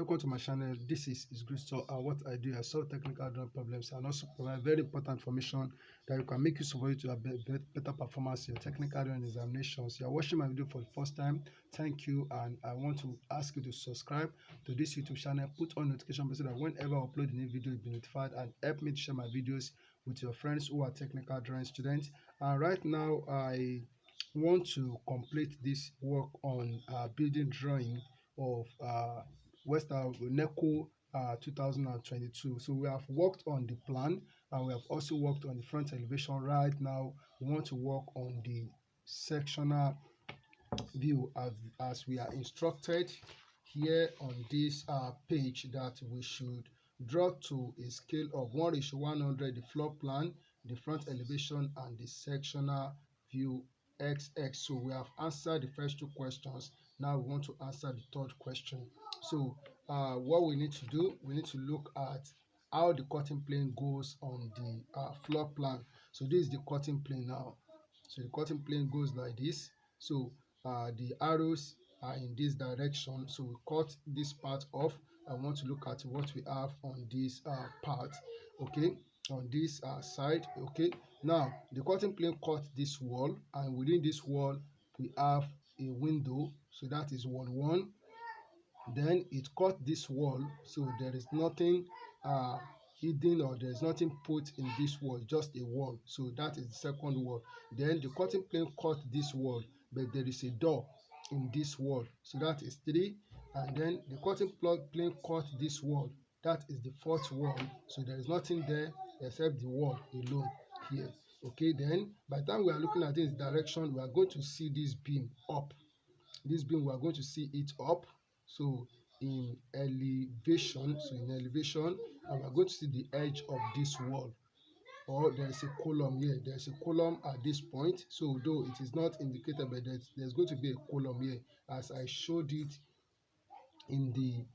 welcome to my channel. This is great. So what I do, I solve technical drawing problems and also provide very important information that you can make use of to have better performance in your technical drawing examinations. You are watching my video for the first time, thank you, and I want to ask you to subscribe to this YouTube channel, put on notification bell so that whenever I upload a new video, you'll be notified, and help me to share my videos with your friends who are technical drawing students. And right now I want to complete this work on building drawing of NECO 2022. So we have worked on the plan and we have also worked on the front elevation. Right now we want to work on the sectional view as we are instructed here on this page, that we should draw to a scale of 1:100 the floor plan, the front elevation, and the sectional view XX. So we have answered the first two questions. Now we want to answer the third question. So what we need to do, we need to look at how the cutting plane goes on the floor plan. So this is the cutting plane now. So the cutting plane goes like this. So the arrows are in this direction. So we cut this part off. I want to look at what we have on this part, okay, on this side. Okay, now the cutting plane cut this wall, and within this wall we have a window, so that is wall 1. Then it cut this wall, so there is nothing hidden, or there is nothing put in this wall, just a wall. So that is the second wall. Then the cutting plane cut this wall, but there is a door in this wall, so that is 3. And then the cutting plane cut this wall, that is the fourth wall. So there is nothing there except the wall alone here. Okay, then by the time we are looking at this direction, we are going to see this beam up. This beam, we are going to see it up. So in elevation, and we are going to see the edge of this wall, or there is a column here. There is a column at this point. So though it is not indicated, but there's going to be a column here, as I showed it in the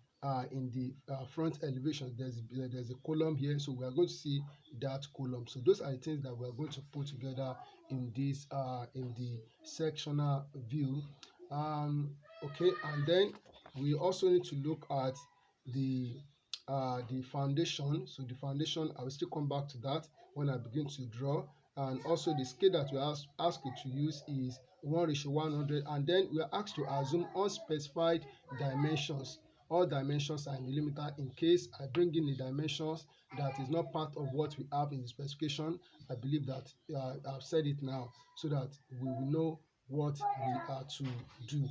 front elevation. There's a column here, so we are going to see that column. So those are the things that we are going to put together in this in the sectional view. Okay, and then we also need to look at the foundation. So the foundation, I will still come back to that when I begin to draw. And also the scale that we ask you to use is 1:100, and then we are asked to assume unspecified dimensions. All dimensions are in millimeter. In case I bring in the dimensions that is not part of what we have in the specification, I believe that I've said it now, so that we will know what we are to do.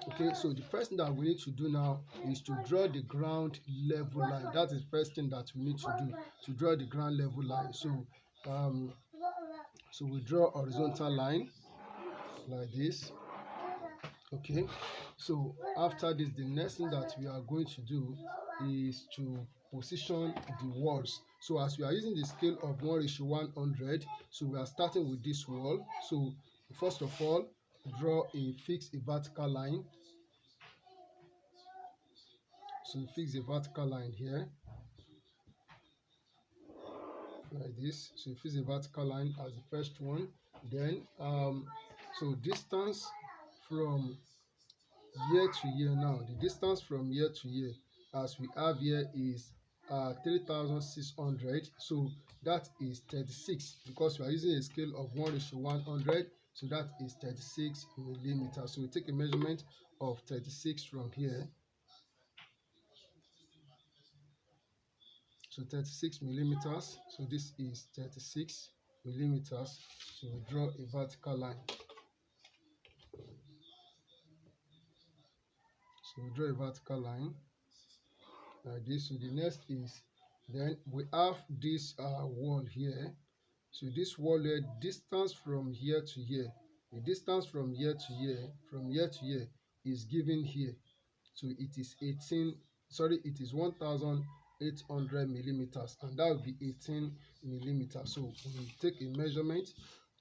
Okay, so the first thing that we need to do now is to draw the ground level line. That is the first thing that we need to do, to draw the ground level line. So so we draw a horizontal line like this. Okay, so after this, the next thing that we are going to do is to position the walls. So as we are using the scale of 1:100, so we are starting with this wall. So first of all, draw fix a vertical line. So fix a vertical line here like this. So fix a vertical line as the first one. Then so distance from year to year. Now the distance from year to year, as we have here, is 3,600. So that is 36, because we are using a scale of 1:100. So that is 36 millimeters. So we take a measurement of 36 from here. So 36 millimeters. So this is 36 millimeters. So we draw a vertical line. So we draw a vertical line like this. So the next is, then we have this wall here. So this wall here, distance from here to here, the distance from year to year is given here. So it is 1,800 millimeters, and that will be 18 millimeters. So we take a measurement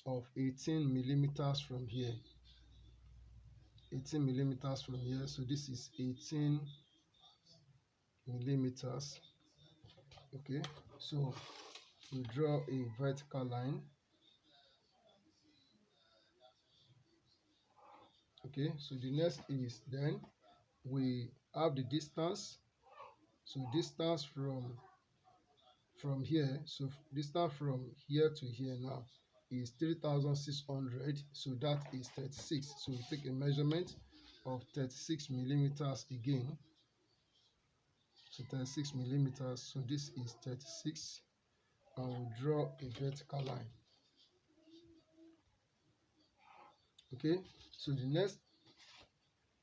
of 18 millimeters from here. 18 millimeters from here. So this is 18 millimeters. Okay, so we draw a vertical line. Okay, so the next is, then we have the distance So distance from here, so distance from here to here now is 3,600. So that is 36. So we take a measurement of 36 millimeters again. So 36 millimeters. So this is 36, and we'll draw a vertical line. Okay, so the next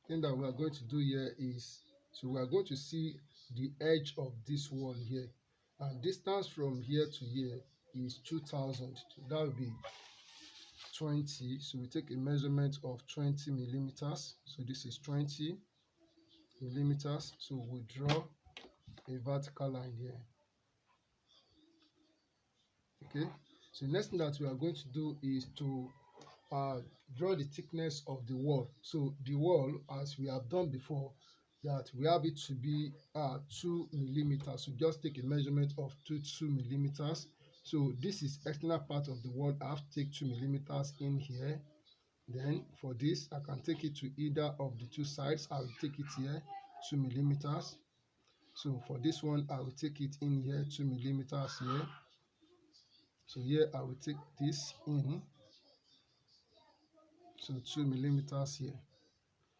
thing that we are going to do here is, so we are going to see the edge of this wall here, and distance from here to here is 2,000. So that will be 20. So we take a measurement of 20 millimeters. So this is 20 millimeters. So we draw a vertical line here. Okay, so the next thing that we are going to do is to draw the thickness of the wall. So the wall, as we have done before, that we have it to be 2 millimeters. So just take a measurement of 2 millimeters. So this is external part of the wall. I have to take 2 millimeters in here. Then for this, I can take it to either of the two sides. I will take it here, 2 millimeters. So for this one, I will take it in here, 2 millimeters here. So here I will take this in, so 2 millimeters here.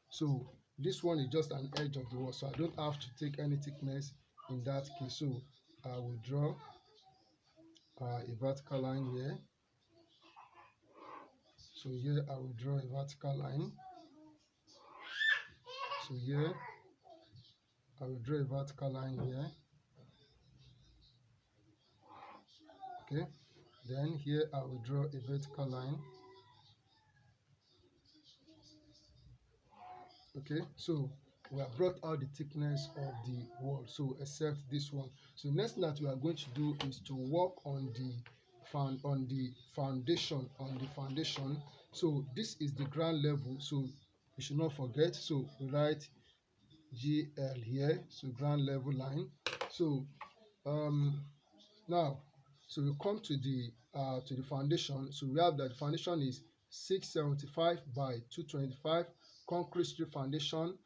So this one is just an edge of the wall, so I don't have to take any thickness in that case. So I will draw a vertical line here. So here I will draw a vertical line. So here I will draw a vertical line here. Okay, then here I will draw a vertical line. Okay, so we have brought out the thickness of the wall, so except this one. So next thing that we are going to do is to work on the foundation. So this is the ground level, so you should not forget. So we write GL here, so ground level line. So now, so we come to the foundation. So we have that the foundation is 675 by 225, concrete strip foundation,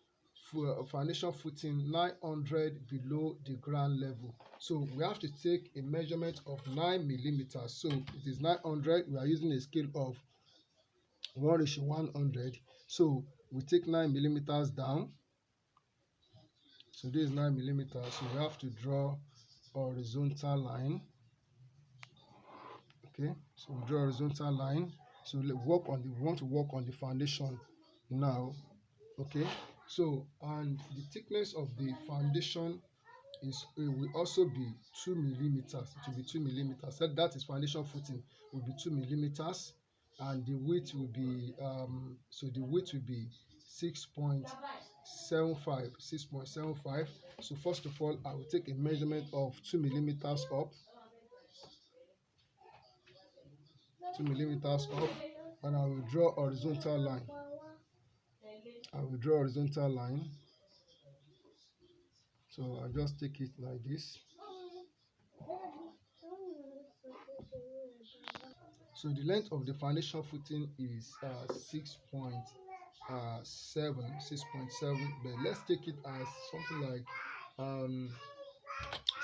foundation footing 900 below the ground level. So we have to take a measurement of 9 millimeters. So it is 900. We are using a scale of 1:100. So we take 9 millimeters down. So this is 9 millimeters. So we have to draw a horizontal line. Okay, so we draw a horizontal line. So we want to work on the foundation now. Okay, so and the thickness of the foundation is, it will also be 2 millimeters. It will be 2 millimeters. So that is foundation footing will be 2 millimeters, and the width will be 6.75. So first of all, I will take a measurement of 2 millimeters up, 2 millimeters up, and I will draw a horizontal line. I will draw a horizontal line. So I'll just take it like this. So the length of the foundation footing is 6.7, but let's take it as something like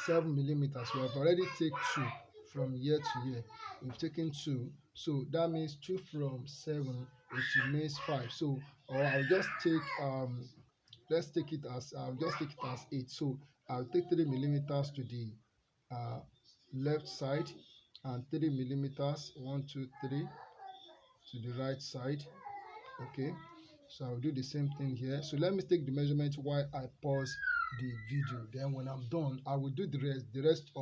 7 millimeters. We have already taken 2 from here to here. We've taken 2, so that means 2 from 7, which remains 5. So, or I'll just take I'll just take it as 8. So I'll take 3 millimeters to the left side, and 3 millimeters, 1 2 3, to the right side. Okay, so I'll do the same thing here. So let me take the measurement while I pause the video. Then when I'm done, I will do the rest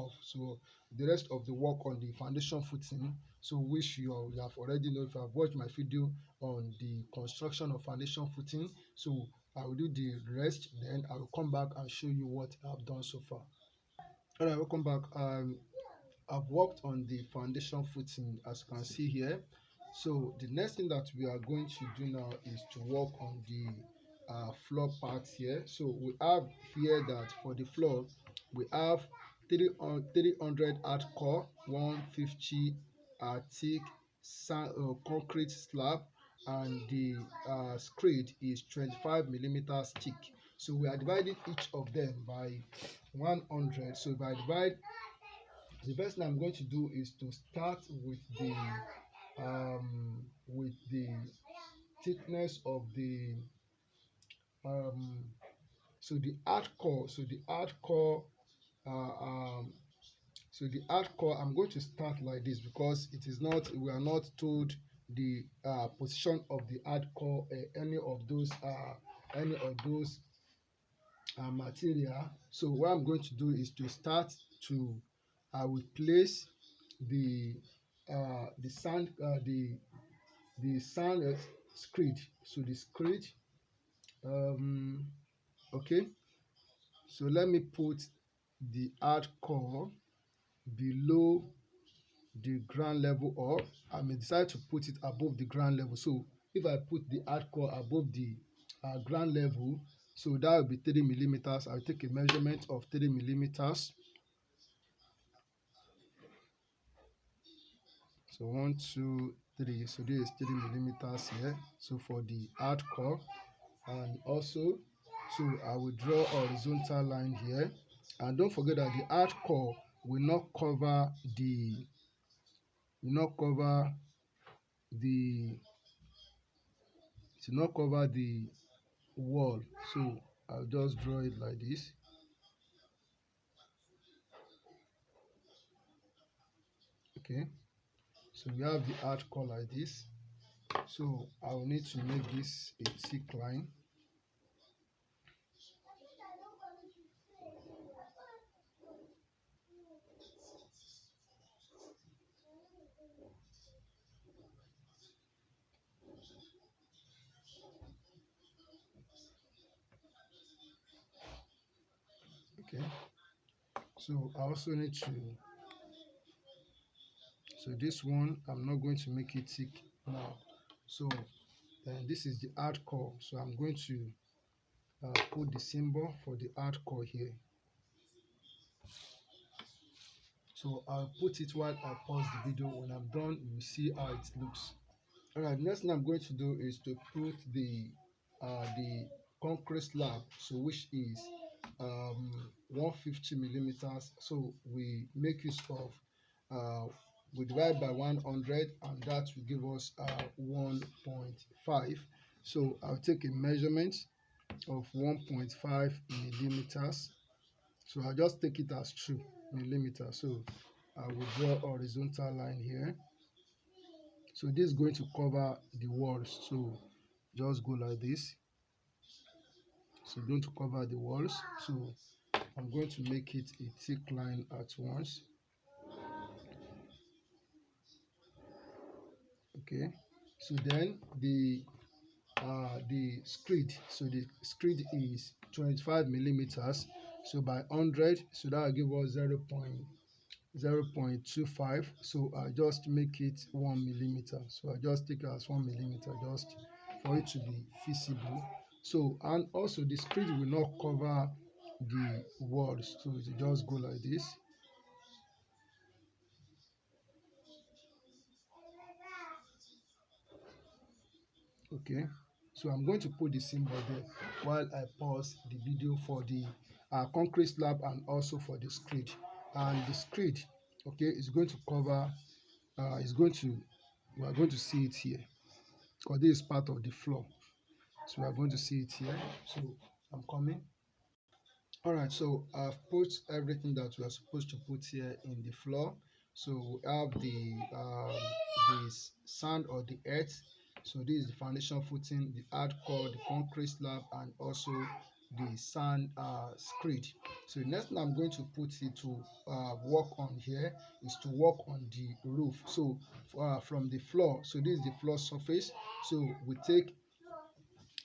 of the work on the foundation footing, so which you have already know if you have watched my video on the construction of foundation footing. So I will do the rest, then I will come back and show you what I've done so far. All right, welcome back. I've worked on the foundation footing, as you can see here. So the next thing that we are going to do now is to work on the floor part here. So we have here that for the floor we have 300 hardcore, 150 thick concrete slab, and the screed is 25 millimeters thick. So we are dividing each of them by 100. So if I divide, the first thing I'm going to do is to start with the thickness of the um, uh, um, the hardcore, I'm going to start like this because it is not, we are not told the position of the hardcore, any of those material. So what I'm going to do is to start to, I will place the sand, sand screed. So the screed, um, okay. So let me put the hardcore below the ground level, or I may decide to put it above the ground level. So if I put the hardcore above the ground level, so that will be 3 millimeters. I'll take a measurement of 3 millimeters. So 1, 2, 3. So this is 3 millimeters here. So for the hardcore, and also, so I will draw a horizontal line here. And don't forget that the hardcore will not cover will not cover the wall. So I'll just draw it like this. Okay, so we have the hardcore like this. So I will need to make this a thick line. Okay, so I also need to, so this one I'm not going to make it thick now. So then this is the hardcore. So I'm going to put the symbol for the hardcore here. So I'll put it while I pause the video. When I'm done, you will see how it looks. Alright, next thing I'm going to do is to put the concrete slab, so which is 150 millimeters. So we make use of we divide by 100, and that will give us 1.5. So I'll take a measurement of 1.5 millimeters. So I'll just take it as 2 millimeters. So I will draw a horizontal line here. So this is going to cover the walls. So just go like this. So going to cover the walls. So I'm going to make it a thick line at once. Okay. So then the screed. So the screed is 25 millimeters. So by 100, so that will give us 0.25. So I just make it 1 millimeter. So I just take it as 1 millimeter just for it to be feasible. So, and also the screed will not cover the walls, so it will just go like this. Okay, so I'm going to put the symbol there while I pause the video for the concrete slab and also for the screed. And the screed, okay, is going to cover we are going to see it here because this is part of the floor. So we are going to see it here. So I'm coming. All right, so I've put everything that we are supposed to put here in the floor. So we have the sand or the earth. So this is the foundation footing, the hardcore, the concrete slab, and also the sand screed. So the next thing I'm going to put it to work on here is to work on the roof. So from the floor, so this is the floor surface. So we take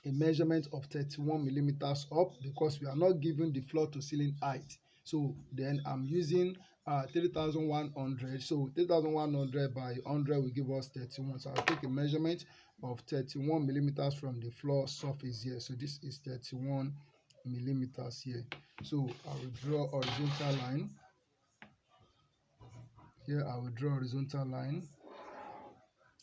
a measurement of 31 millimeters up because we are not giving the floor to ceiling height. So then I'm using 3,100. So 3,100 by 100 will give us 31. So I'll take a measurement of 31 millimeters from the floor surface here. So this is 31 millimeters here. So I will draw horizontal line. Here I will draw horizontal line.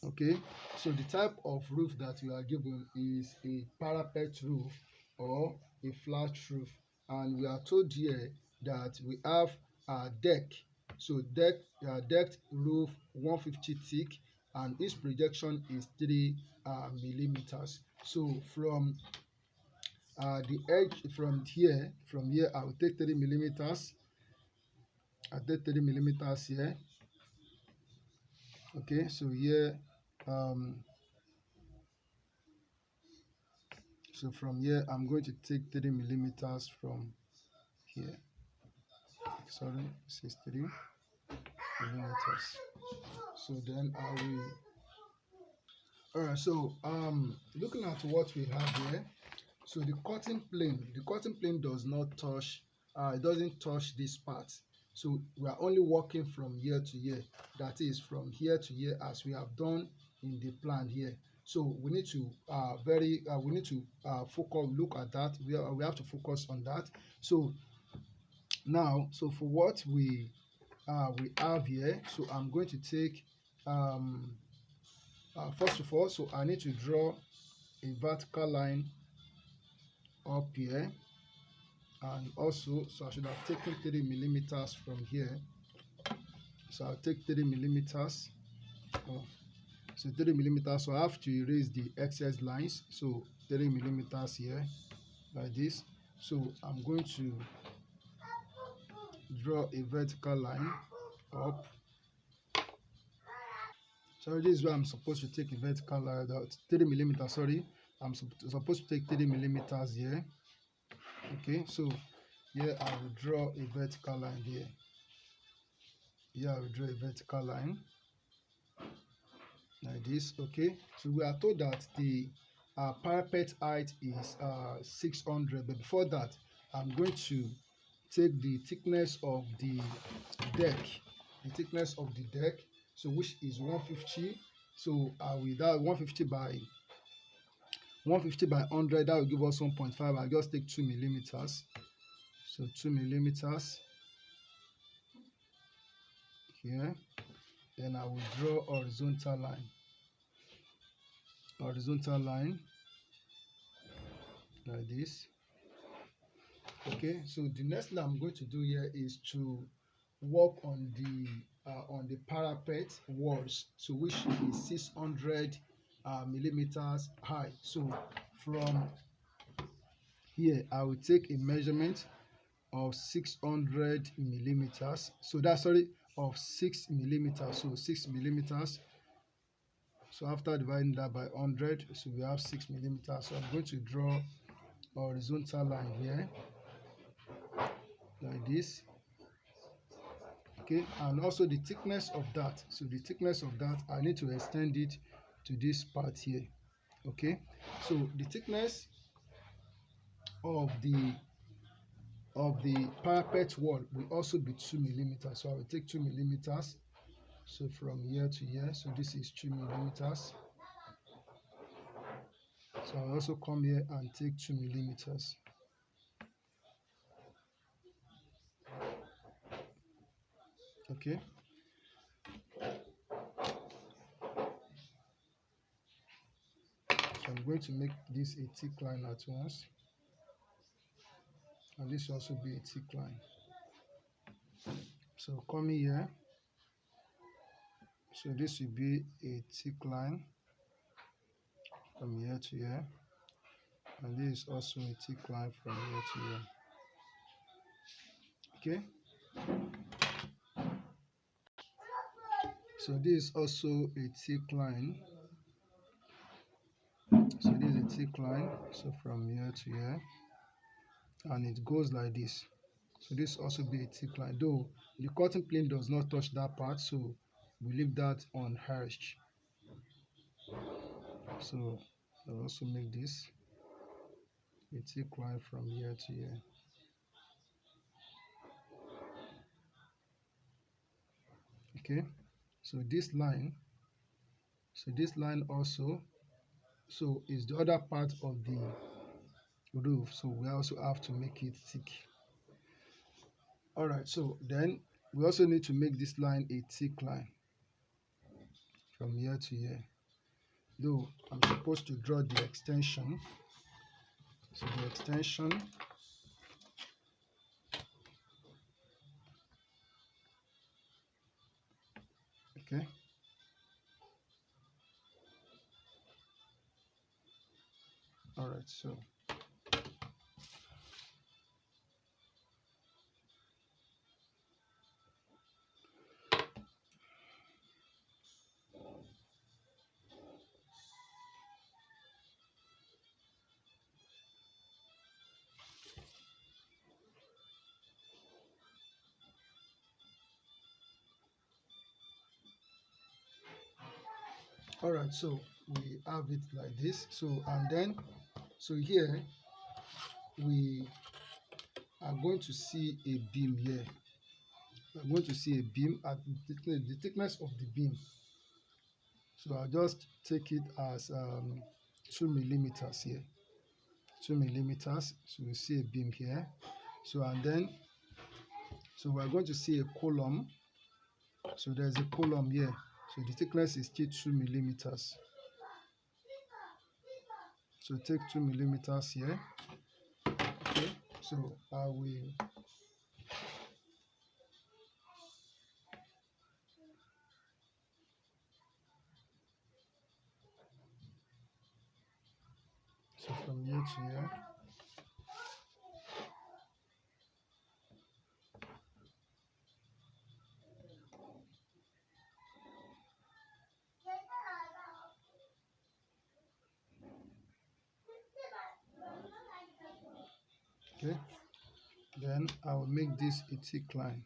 Okay, so the type of roof that we are given is a parapet roof. or a flat roof. And we are told here that we have a deck. So deck roof 150 thick, and its projection is 3 millimeters. So from the edge, from here I will take 3 millimeters. I take 3 millimeters here. Okay, so here so from here I'm going to take 3 millimeters from here. Sorry, this is 3 millimeters. So then I will. Alright, so looking at what we have here, so the cutting plane does not touch, it doesn't touch this part. So we are only working from here to here, that is from here to here, as we have done in the plan here. So we need to focus, look at that. We have to focus on that. So now, so for what we have here, so I'm going to take first of all, so I need to draw a vertical line up here, and also, so I should have taken 3 millimeters from here. So I'll take 3 millimeters. So 3 millimeters. So I have to erase the excess lines. So 3 millimeters here, like this. So I'm going to draw a vertical line up. So this is where I'm supposed to take a vertical line out. 3 millimeters. Sorry, I'm supposed to take 3 millimeters here. Okay, so here I will draw a vertical line here. Here I will draw a vertical line like this. Okay, so we are told that the parapet height is 600, but before that I'm going to take the thickness of the deck, so which is 150. So with that 150 by 100, that will give us 1.5. I'll just take 2 millimeters. So 2 millimeters here. Then I will draw horizontal line like this. Okay, so the next thing I'm going to do here is to work on the parapet walls, so which is 600 millimeters high. So from here I will take a measurement of 600 millimeters. So that's, sorry, of 6 millimeters. So 6 millimeters. So after dividing that by 100, so we have 6 millimeters. So I'm going to draw a horizontal line here like this. Okay, and also the thickness of that. So the thickness of that, I need to extend it to this part here. Okay, so the thickness of the parapet wall will also be 2 millimeters. So I will take 2 millimeters. So from here to here, so this is 2 millimeters. So I'll also come here and take 2 millimeters. Okay. So I'm going to make this a thick line at once, and this will also be a thick line. So coming here, so this will be a thick line from here to here, and this is also a thick line from here to here. Okay, so this is also a thick line. So this is a thick line, so from here to here, and it goes like this. So this also be a thick line, though the cutting plane does not touch that part, so we leave that unhashed. So I'll also make this a thick line from here to here. Okay, so this line also, so is the other part of the roof, so we also have to make it thick. All right, so then we also need to make this line a thick line from here to here, though I'm supposed to draw the extension. So the extension, okay. All right, so all right, so we have it like this. So and then so here we are going to see a beam here. We're going to see a beam at the thickness of the beam. So I'll just take it as 2 millimeters here. 2 millimeters. So we see a beam here. So and then so we're going to see a column. So there's a column here. So the thickness is still 2 millimeters. So take 2 millimeters here. Okay. So I will so from here to here. Okay. Then I will make this a thick line.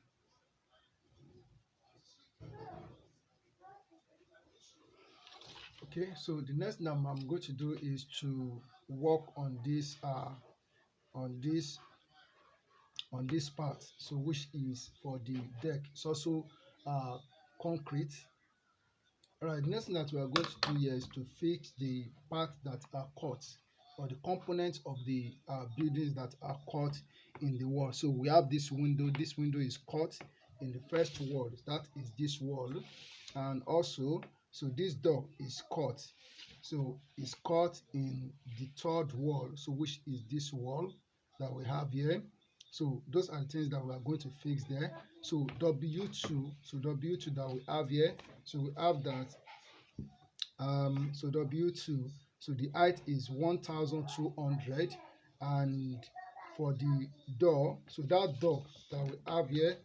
Okay, so the next thing I'm going to do is to work on this on this on this part, so which is for the deck. It's also concrete. All right, the next thing that we are going to do here is to fix the parts that are cut, or the components of the buildings that are cut in the wall. So we have this window. This window is cut in the first wall. That is this wall, and also so this door is cut. So it's cut in the third wall. So which is this wall that we have here. So those are the things that we are going to fix there. So W2, so W2 that we have here. So we have that so W2, so the height is 1200, and for the door, so that door that we have here,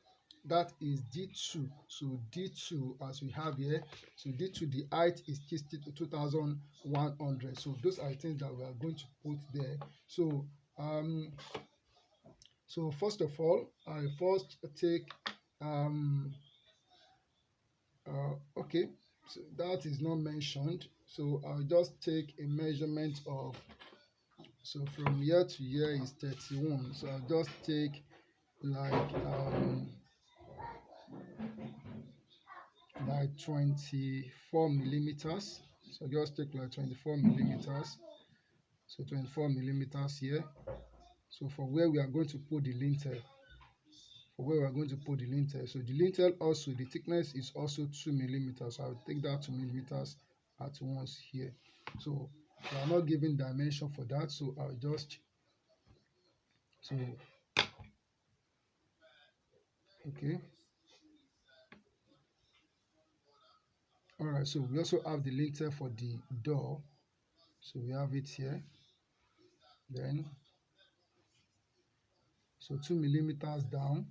that is D2. So D2 as we have here, so D2 the height is 2100. So those are the things that we are going to put there. So so first of all, I first take okay, so that is not mentioned. So I'll just take a measurement of, so from here to here is 31. So I'll just take like 24 millimeters. So just take like 24 millimeters. So 24 millimeters here. So for where we are going to put the lintel, So the lintel also, the thickness is also 2 millimeters. So I'll take that 2 millimeters at once here. So we are not giving dimension for that. So I'll just, so, okay. All right. So we also have the lintel for the door. So we have it here. Then, so 2 millimeters down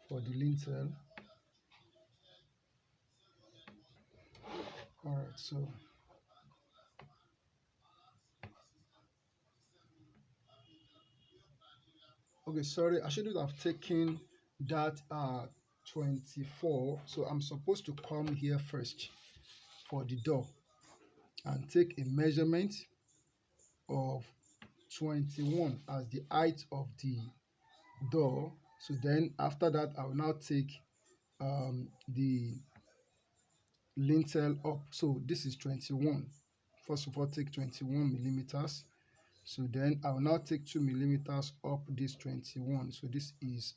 for the lintel. All right. So, okay, sorry, I shouldn't have taken that 24. So I'm supposed to come here first for the door and take a measurement of 21 as the height of the door. So then after that, I will now take the lintel up. So this is 21. First of all, take 21 millimeters. So then I will now take 2 millimeters up this 21. So this is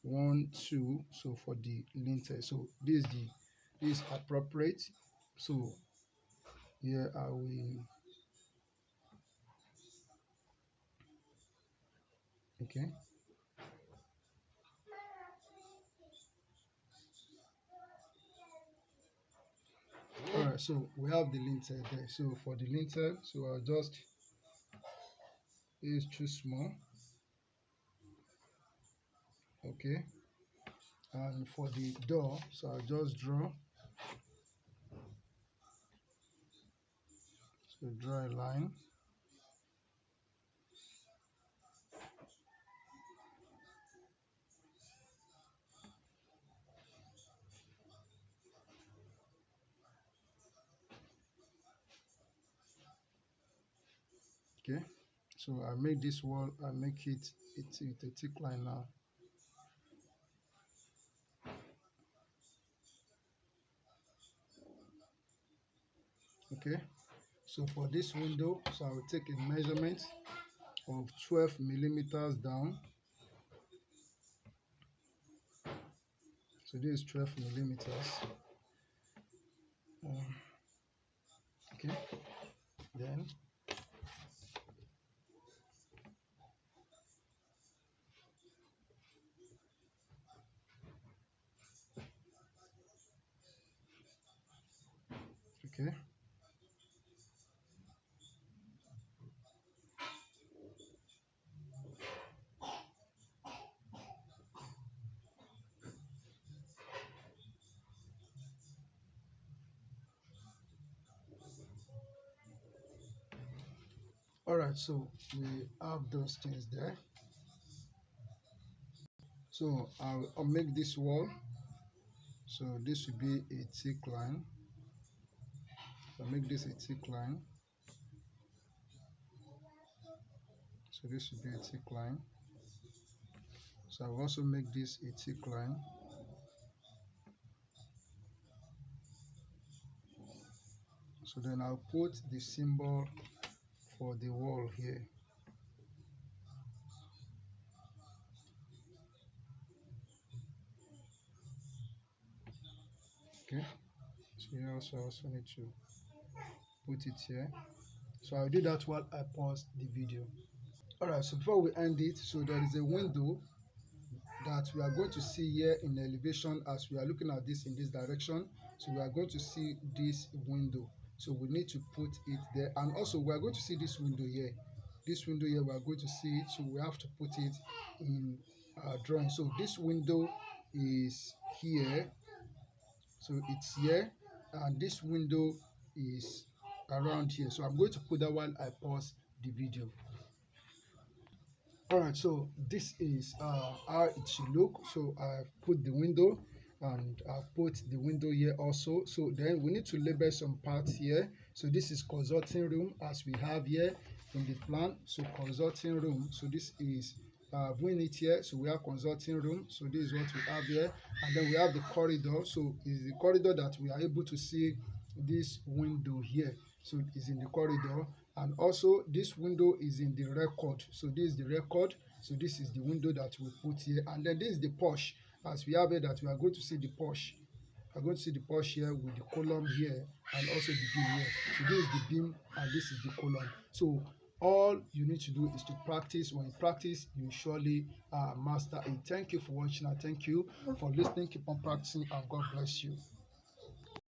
1, 2. So for the lintel, so this is appropriate. So here I will Okay. All right, so we have the lintel there. So for the lintel, so I'll just use too small. Okay. And for the door, so I'll just draw. So draw a line. Okay. So I make this wall, I make it a thick line now. Okay. So for this window, so I will take a measurement of 12 millimeters down. So this is 12 millimeters. Okay. Then okay. All right. So we have those things there. So I'll make this wall. So this will be a thick line. So make this a thick line. So this will be a thick line. So I'll also make this a thick line. So then I'll put the symbol for the wall here. Okay. So here also need to put it here. So I'll do that while I pause the video. Alright, so before we end it, so there is a window that we are going to see here in elevation as we are looking at this in this direction. So we are going to see this window. So we need to put it there, and also we are going to see this window here. This window here, we are going to see it, so we have to put it in our drawing. So this window is here, so it's here, and this window is around here. So I'm going to put that while I pause the video. All right, so this is how it should look. So I put the window, and I put the window here also. So then we need to label some parts here. So this is consulting room, as we have here in the plan. So consulting room, so this is doing it here. So we have consulting room, so this is what we have here. And then we have the corridor. So it's the corridor that we are able to see this window here. So it is in the corridor. And also this window is in the record. So this is the record. So this is the window that we put here. And then this is the porch, as we have here, that we are going to see the porch. We are going to see the porch here with the column here, and also the beam here. So this is the beam and this is the column. So all you need to do is to practice. When you practice, you surely master it. Thank you for watching, and thank you for listening. Keep on practicing, and God bless you.